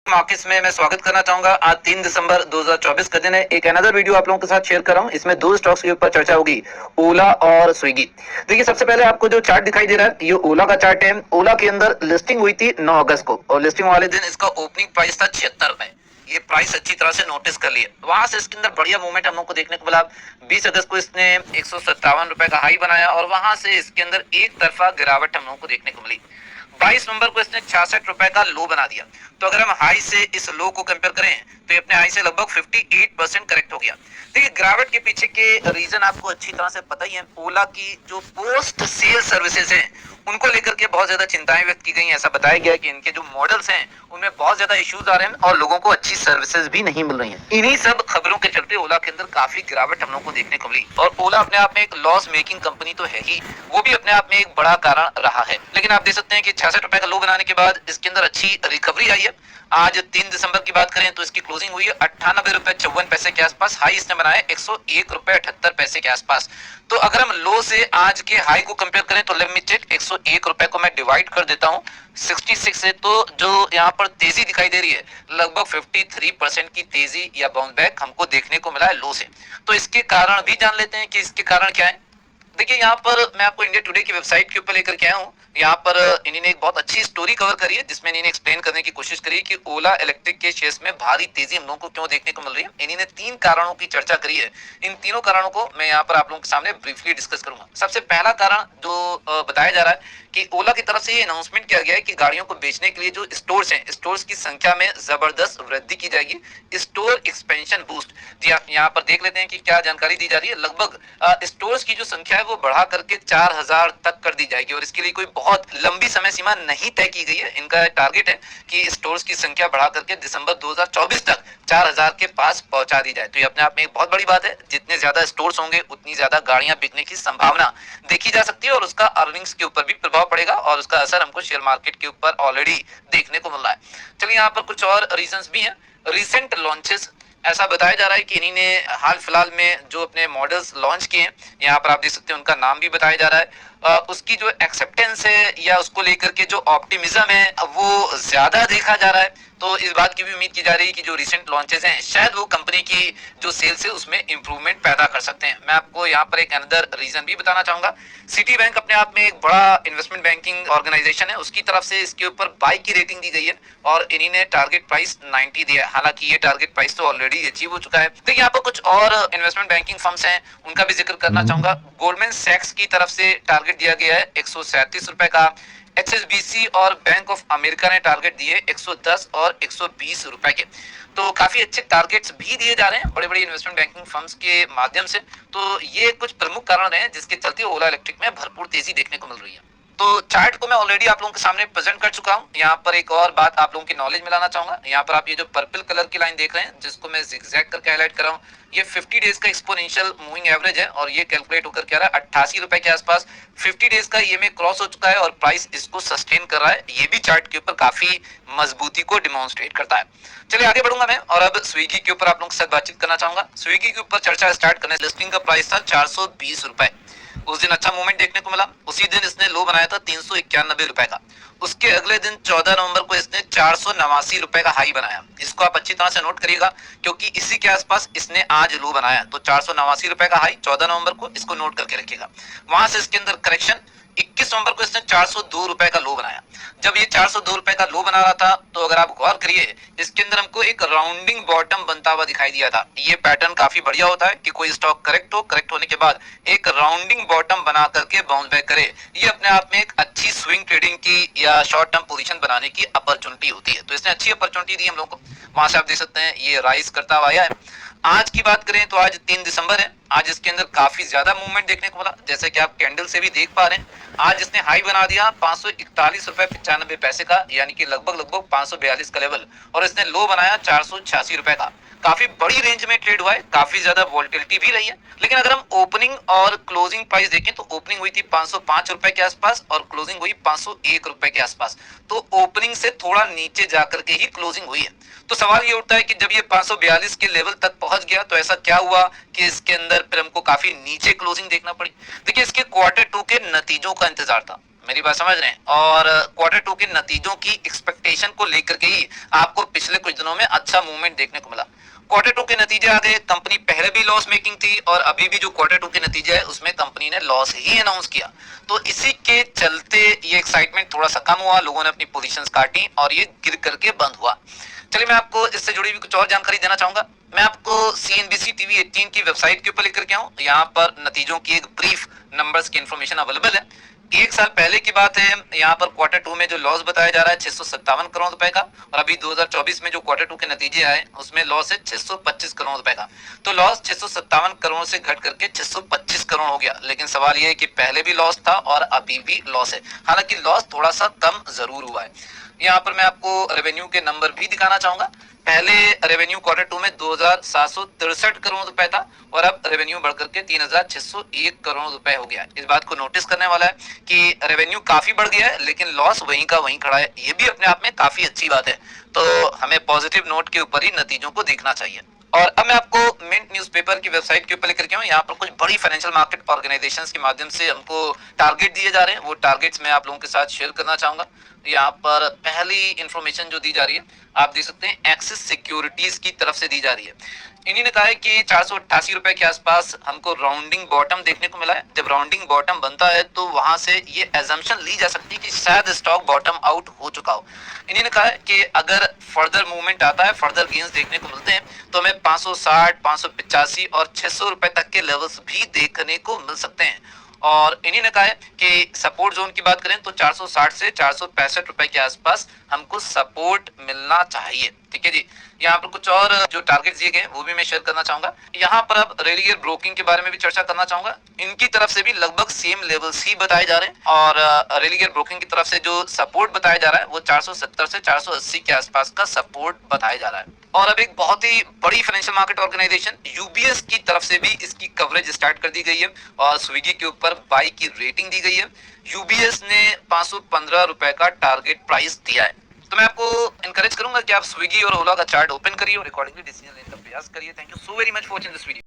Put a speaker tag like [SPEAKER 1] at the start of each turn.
[SPEAKER 1] Markets में मैं स्वागत करना चाहूंगा। आज 3 दिसंबर 2024 का दिन है। एक अनदर वीडियो आप लोगों के साथ शेयर कर रहा हूं। इसमें दो स्टॉक्स के ऊपर चर्चा होगी, ओला और स्विगी। देखिए, सबसे पहले आपको जो चार्ट दिखाई दे रहा है, ये ओला का चार्ट है। ओला के अंदर लिस्टिंग हुई थी 9 अगस्त को और लिस्टिंग वाले दिन इसका ओपनिंग प्राइस था 76 रुपए। ये प्राइस अच्छी तरह से नोटिस कर लिए। वहां से इसके अंदर बढ़िया मूवमेंट हम लोग को देखने को मिला। 20 अगस्त को इसने 157 रुपए का हाई बनाया और वहां से इसके अंदर एक तरफा गिरावट हम लोग को देखने को मिली। 22 नवंबर को इसने 66 रुपए का लो बना दिया। तो अगर हम हाई से इस लो को कंपेयर करें तो ये अपने हाई से लगभग 58% करेक्ट हो गया। देखिए, गिरावट के पीछे के रीजन आपको अच्छी तरह से पता ही है। ओला की जो पोस्ट सेल सर्विसेज हैं उनको लेकर के बहुत ज्यादा चिंताएं व्यक्त की गई। ऐसा बताया गया कि इनके जो मॉडल्स हैं उनमें बहुत ज्यादा इश्यूज आ रहे हैं और लोगों को अच्छी सर्विसेज भी नहीं मिल रही हैं। इन्हीं सब खबरों के चलते ओला के अंदर काफी गिरावट हम लोगों को देखने को मिली। और ओला अपने आप में एक लॉस मेकिंग कंपनी तो है ही, वो भी अपने आप में एक बड़ा कारण रहा है। लेकिन आप देख सकते हैं कि 66 रुपए का लो बनाने के बाद इसके अंदर अच्छी रिकवरी आई है। आज 3 दिसंबर की बात करें तो इसकी क्लोजिंग हुई है 98 रुपए 54 पैसे के आसपास। हाई इसने बनाया 101 रुपए 78 पैसे के आसपास। तो अगर हम लो से आज के हाई को कंपेयर करें तो लेट मी चेक, 101 रुपए को मैं डिवाइड कर देता हूं 66 से, तो जो यहाँ पर तेजी दिखाई दे रही है लगभग 53% की तेजी या बाउंस बैक हमको देखने को मिला है लो से। तो इसके कारण भी जान लेते हैं कि इसके कारण क्या है। देखिए, यहाँ पर मैं आपको इंडिया टुडे की वेबसाइट के ऊपर लेकर के आया हूँ। यहाँ पर इन्होंने एक बहुत अच्छी स्टोरी कवर करी है जिसमें इन्होंने एक्सप्लेन करने की कोशिश करी है कि ओला इलेक्ट्रिक के शेयर्स में भारी तेजी हम लोगों को क्यों देखने को मिल रही है। इन्होंने 3 कारणों की चर्चा करी है। इन तीनों कारणों को मैं यहाँ पर आप लोगों के सामने ब्रीफली डिस्कस करूंगा। सबसे पहला कारण जो बताया जा रहा है कि ओला की तरफ से ये अनाउंसमेंट किया गया है कि गाड़ियों को बेचने के लिए जो स्टोर्स हैं, स्टोर्स की संख्या में जबरदस्त वृद्धि की जाएगी। Store expansion boost. जी आप यहाँ पर देख लेते हैं कि क्या जानकारी दी जा रही है। लगभग स्टोर्स की जो संख्या है वो बढ़ा करके 4000 तक कर दी जाएगी और इसके लिए कोई बहुत लंबी समय सीमा नहीं तय की गई है। इनका टारगेट है कि स्टोर्स की संख्या बढ़ा करके दिसंबर 2024 तक 4000 के पास पहुंचा दी जाए। तो ये अपने आप में एक बहुत बड़ी बात है। जितने ज्यादा स्टोर्स होंगे उतनी ज्यादा गाड़ियां बिकने की संभावना देखी जा सकती है और उसका अर्निंग्स के ऊपर भी प्रभाव पड़ेगा और उसका असर हमको शेयर मार्केट के ऊपर ऑलरेडी देखने को मिल रहा है। चलिए, यहाँ पर कुछ और रीजंस भी हैं। रिसेंट लॉन्चेस, ऐसा बताया जा रहा है कि इन्हीं ने हाल फिलहाल में जो अपने मॉडल्स लॉन्च किए हैं, यहाँ पर आप देख सकते हैं उनका नाम भी बताया जा रहा है। उसकी जो एक्सेप्टेंस है या उसको लेकर के जो ऑप्टिमिज्म है वो ज्यादा देखा जा रहा है। तो इस बात की भी उम्मीद की जा रही है कि जो रिसेंट लॉन्चेस हैं शायद वो कंपनी की जो सेल्स है उसमें इंप्रूवमेंट पैदा कर सकते हैं। मैं आपको यहाँ पर एक अनदर रीजन भी बताना चाहूंगा। सिटी बैंक अपने आप में एक बड़ा इन्वेस्टमेंट बैंकिंग ऑर्गेनाइजेशन है, उसकी तरफ से इसके ऊपर बाई की रेटिंग दी गई है और इन्हीं ने टारगेट प्राइस 90 दिया है। हालांकि ये टारगेट प्राइस तो ऑलरेडी अचीव हो चुका है। देखिए, यहाँ पर कुछ और इन्वेस्टमेंट बैंकिंग फर्म्स हैं, उनका भी जिक्र करना चाहूंगा। गोल्डमैन सैक्स की तरफ से टारगेट दिया गया है 137 रुपए का। एचएसबीसी और बैंक ऑफ अमेरिका ने टारगेट दिए 110 और 120 रुपए के। तो काफी अच्छे टारगेट्स भी दिए जा रहे हैं बड़े बड़े इन्वेस्टमेंट बैंकिंग फर्म्स के माध्यम से। तो ये कुछ प्रमुख कारण हैं जिसके चलते ओला इलेक्ट्रिक में भरपूर तेजी देखने को मिल रही है। तो चार्ट को मैं ऑलरेडी आप लोगों के सामने प्रेजेंट कर चुका हूं। यहाँ पर एक और बात आप लोगों की नॉलेज में लाना चाहूंगा। यहाँ पर आप ये जो पर्पल कलर की लाइन देख रहे हैं जिसको मैं जिगजैग करके हाईलाइट कर रहा हूँ, ये 50 डेज का एक्सपोनेंशियल मूविंग एवरेज है और ये कैलकुलेट होकर क्या रहा है 88 रुपए के आसपास। 50 डेज का ईएमए क्रॉस हो चुका है और प्राइस इसको सस्टेन कर रहा है। ये भी चार्ट के ऊपर काफी मजबूती को डिमॉन्स्ट्रेट करता है। चलिए, आगे बढ़ूंगा मैं और अब स्विगी के ऊपर आप लोगों के साथ बातचीत करना चाहूंगा। स्विगी के ऊपर चर्चा स्टार्ट करने, लिस्टिंग का प्राइस था 420 रुपए। उस दिन अच्छा मूवमेंट देखने को मिला। उसी दिन इसने लो बनाया था 391 रुपए का। उसके अगले दिन 14 नवंबर को इसने 489 रुपए का हाई बनाया। इसको आप अच्छी तरह से नोट करिएगा क्योंकि इसी के आसपास इसने आज लो बनाया। तो 489 रुपए का हाई 14 नवंबर को, इसको नोट करके रखिएगा। वहां से इसके अंदर करेक्शन, 21 नवंबर को इसने 402 रुपए का लो बनाया। जब ये 402 रुपए का लो बना रहा था तो अगर आप गौर करिए इसके अंदर हमको एक राउंडिंग बॉटम बनता हुआ दिखाई दिया था। ये पैटर्न काफी बढ़िया होता है कि कोई स्टॉक करेक्ट हो, करेक्ट होने के बाद एक राउंडिंग बॉटम बना करके बाउंस बैक करे। ये अपने आप में एक अच्छी स्विंग ट्रेडिंग की या शॉर्ट टर्म पोजीशन बनाने की अपॉर्चुनिटी होती है। तो इसने अच्छी अपॉर्चुनिटी दी हम लोग को। वहां से आप देख सकते हैं ये राइज करता हुआ आया है। आज की बात करें तो आज 3 दिसंबर है। आज इसके अंदर काफी ज्यादा मूवमेंट देखने को मिला, जैसे कि आप कैंडल से भी देख पा रहे हैं। आज इसने हाई बना दिया 541 रुपए 95 पैसे का, यानी कि लगभग 542 का लेवल, और इसने लो बनाया 486 रुपए का। काफी बड़ी रेंज में ट्रेड हुआ है, काफी ज्यादा वोलेटिलिटी भी रही है। लेकिन अगर हम ओपनिंग और क्लोजिंग प्राइस देखें तो ओपनिंग हुई थी 505 रुपए के आसपास और क्लोजिंग हुई 501 रुपए के आसपास। तो ओपनिंग से थोड़ा नीचे जाकर के ही क्लोजिंग हुई है। तो सवाल ये उठता है कि जब ये 542 के लेवल तक पहुंच गया तो ऐसा क्या हुआ कि इसके अंदर फिर हमको काफी नीचे क्लोजिंग देखना पड़ी। देखिए, इसके क्वार्टर 2 के नतीजों का इंतजार था। मेरी बात समझ रहे हैं। और क्वार्टर टू के नतीजों की एक्सपेक्टेशन को लेकर के ही आपको पिछले कुछ दिनों में अच्छा मूवमेंट देखने को मिला। क्वार्टर टू के नतीजे आ गए, कंपनी पहले भी लॉस मेकिंग थी और अभी भी जो क्वार्टर टू के नतीजे है उसमें कंपनी ने लॉस ही अनाउंस किया। तो इसी के चलते ये एक्साइटमेंट थोड़ा सा कम हुआ, लोगों ने अपनी पोजीशंस काटी और ये गिर करके बंद हुआ। चलिए मैं आपको इससे जुड़ी हुई कुछ और जानकारी देना चाहूंगा। मैं आपको CNBC TV 18 की वेबसाइट के ऊपर लेकर के आऊं। यहाँ पर नतीजों की एक ब्रीफ नंबर्स की इंफॉर्मेशन अवेलेबल है। एक साल पहले की बात है, यहाँ पर क्वार्टर टू में जो लॉस बताया जा रहा है 657 करोड़ रुपए का, और अभी 2024 में जो क्वार्टर टू के नतीजे आए उसमें लॉस है 625 करोड़ रुपए का। तो लॉस 657 करोड़ से घट करके 625 करोड़ हो गया। लेकिन सवाल यह है कि पहले भी लॉस था और अभी भी लॉस है, हालांकि लॉस थोड़ा सा कम जरूर हुआ है। यहाँ पर मैं आपको रेवेन्यू के नंबर भी दिखाना चाहूंगा। पहले रेवेन्यू क्वार्टर टू में 2763 करोड़ रुपए था और अब रेवेन्यू बढ़कर के 3601 करोड़ रुपए हो गया। इस बात को नोटिस करने वाला है कि रेवेन्यू काफी बढ़ गया है लेकिन लॉस वहीं का वहीं खड़ा है। ये भी अपने आप में काफी अच्छी बात है। तो हमें पॉजिटिव नोट के ऊपर ही नतीजों को देखना चाहिए। और अब मैं आपको मिंट न्यूज़पेपर की वेबसाइट के ऊपर लेकर के आऊं। यहाँ पर कुछ बड़ी फाइनेंशियल मार्केट ऑर्गेनाइजेशंस के माध्यम से हमको टारगेट दिए जा रहे हैं, वो टारगेट्स मैं आप लोगों के साथ शेयर करना चाहूंगा। यहाँ पर पहली इंफॉर्मेशन जो दी जा रही है आप देख सकते हैं एक्सिस सिक्योरिटीज की तरफ से दी जा रही है। इन्हीं ने कहा है कि 488 रुपए के आसपास हमको राउंडिंग बॉटम देखने को मिला है। जब राउंडिंग बॉटम बनता है तो वहां से ये एजम्पशन ली जा सकती है कि शायद स्टॉक बॉटम आउट हो चुका हो। इन्हीं ने कहा है कि अगर फर्दर मूवमेंट आता है, फर्दर गेन्स देखने को मिलते हैं तो हमें 560, 585 और 600 रुपए तक के लेवल्स भी देखने को मिल सकते हैं। और इन्हीं ने कहा है कि सपोर्ट जोन की बात करें तो 460 से 465 रुपए के आसपास हमको सपोर्ट मिलना चाहिए। ठीक है जी। यहाँ पर कुछ और जो टारगेट दिए गए वो भी मैं शेयर करना चाहूंगा। यहाँ पर अब रेलियर ब्रोकिंग के बारे में भी चर्चा करना चाहूंगा। इनकी तरफ से भी लगभग सेम लेवल्स ही बताए जा रहे हैं और रेलियर ब्रोकिंग की तरफ से जो सपोर्ट बताया जा रहा है वो 470 से 480 के आसपास का सपोर्ट बताया जा रहा है। और अब एक बहुत ही बड़ी फाइनेंशियल मार्केट ऑर्गेनाइजेशन UBS की तरफ से भी इसकी कवरेज स्टार्ट कर दी गई है और स्विगी के ऊपर बाई की रेटिंग दी गई है। UBS ने 515 रुपए का टारगेट प्राइस दिया है। तो मैं आपको इनकरेज करूंगा कि आप स्विगी और ओला का चार्ट ओपन करिए और अकॉर्डिंगली डिसीजन लेने का प्रयास करिए। Thank you so very much for watching this video.